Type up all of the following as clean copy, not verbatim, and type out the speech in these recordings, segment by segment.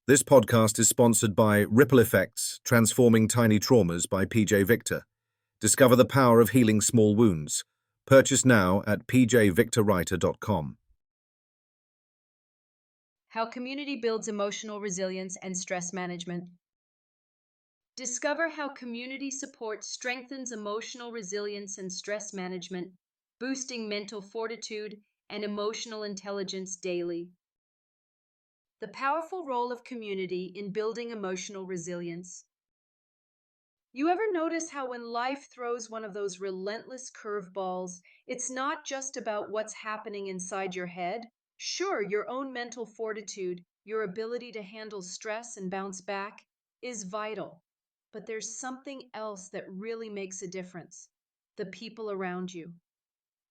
This podcast is sponsored by Ripple Effects, Transforming Tiny Traumas by PJ Victor. Discover the power of healing small wounds. Purchase now at pjvictorwriter.com. How community builds emotional resilience and stress management. Discover how community support strengthens emotional resilience and stress management, boosting mental fortitude and emotional intelligence daily. The powerful role of community in building emotional resilience. You ever notice how when life throws one of those relentless curveballs, it's not just about what's happening inside your head? Sure, your own mental fortitude, your ability to handle stress and bounce back, is vital. But there's something else that really makes a difference: the people around you.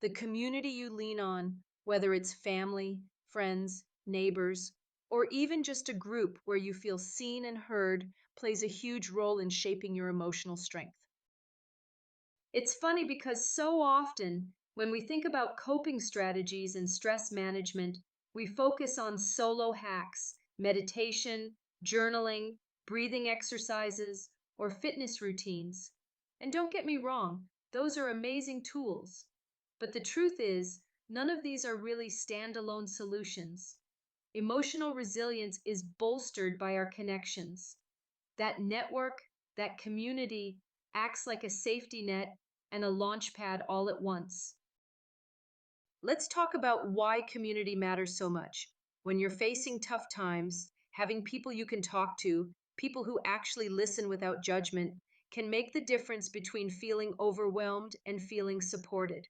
The community you lean on, whether it's family, friends, neighbors, or even just a group where you feel seen and heard, plays a huge role in shaping your emotional strength. It's funny because so often, when we think about coping strategies and stress management, we focus on solo hacks, meditation, journaling, breathing exercises, or fitness routines. And don't get me wrong, those are amazing tools. But the truth is, none of these are really standalone solutions. Emotional resilience is bolstered by our connections. That network, that community, acts like a safety net and a launch pad all at once. Let's talk about why community matters so much. When you're facing tough times, having people you can talk to, people who actually listen without judgment, can make the difference between feeling overwhelmed and feeling supported.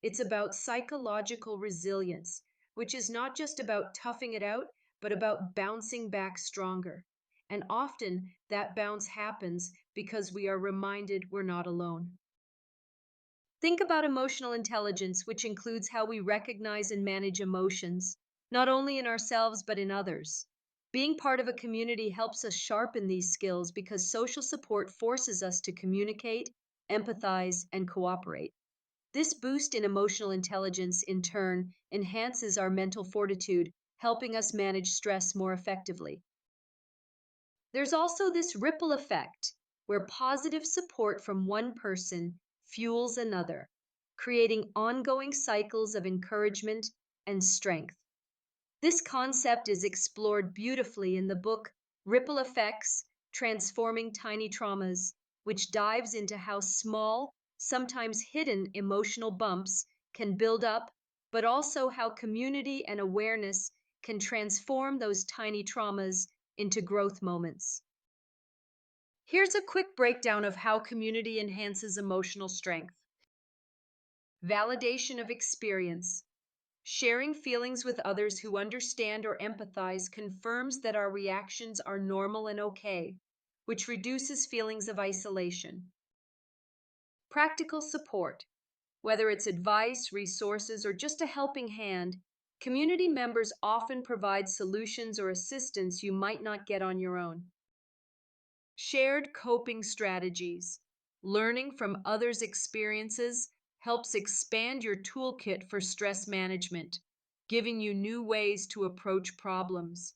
It's about psychological resilience, which is not just about toughing it out, but about bouncing back stronger. And often that bounce happens because we are reminded we're not alone. Think about emotional intelligence, which includes how we recognize and manage emotions, not only in ourselves but in others. Being part of a community helps us sharpen these skills because social support forces us to communicate, empathize, and cooperate. This boost in emotional intelligence, in turn, enhances our mental fortitude, helping us manage stress more effectively. There's also this ripple effect, where positive support from one person fuels another, creating ongoing cycles of encouragement and strength. This concept is explored beautifully in the book Ripple Effects: Transforming Tiny Traumas, which dives into how small, sometimes hidden emotional bumps can build up, but also how community and awareness can transform those tiny traumas into growth moments. Here's a quick breakdown of how community enhances emotional strength. Validation of experience. Sharing feelings with others who understand or empathize confirms that our reactions are normal and okay, which reduces feelings of isolation. Practical support. Whether it's advice, resources, or just a helping hand, community members often provide solutions or assistance you might not get on your own. Shared coping strategies. Learning from others' experiences helps expand your toolkit for stress management, giving you new ways to approach problems.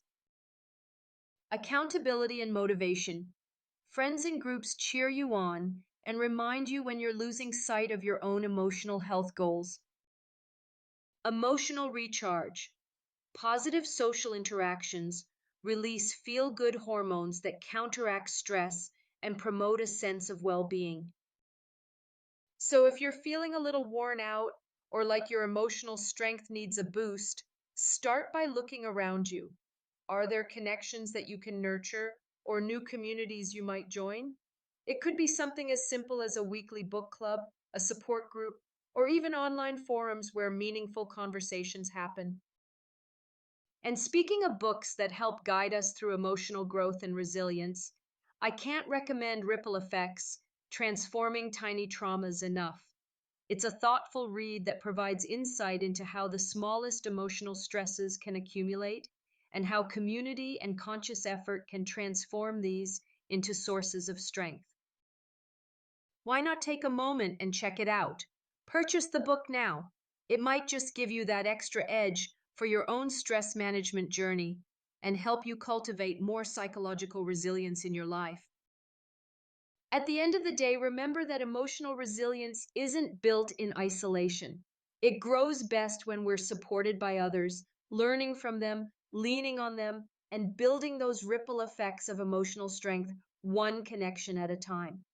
Accountability and motivation. Friends and groups cheer you on and remind you when you're losing sight of your own emotional health goals. Emotional recharge. Positive social interactions release feel good hormones that counteract stress and promote a sense of well being. So, if you're feeling a little worn out or like your emotional strength needs a boost, start by looking around you. Are there connections that you can nurture or new communities you might join? It could be something as simple as a weekly book club, a support group, or even online forums where meaningful conversations happen. And speaking of books that help guide us through emotional growth and resilience, I can't recommend Ripple Effects: Transforming Tiny Traumas enough. It's a thoughtful read that provides insight into how the smallest emotional stresses can accumulate and how community and conscious effort can transform these into sources of strength. Why not take a moment and check it out? Purchase the book now. It might just give you that extra edge for your own stress management journey. and help you cultivate more psychological resilience in your life. At the end of the day, remember that emotional resilience isn't built in isolation. It grows best when we're supported by others, learning from them, leaning on them, and building those ripple effects of emotional strength, one connection at a time.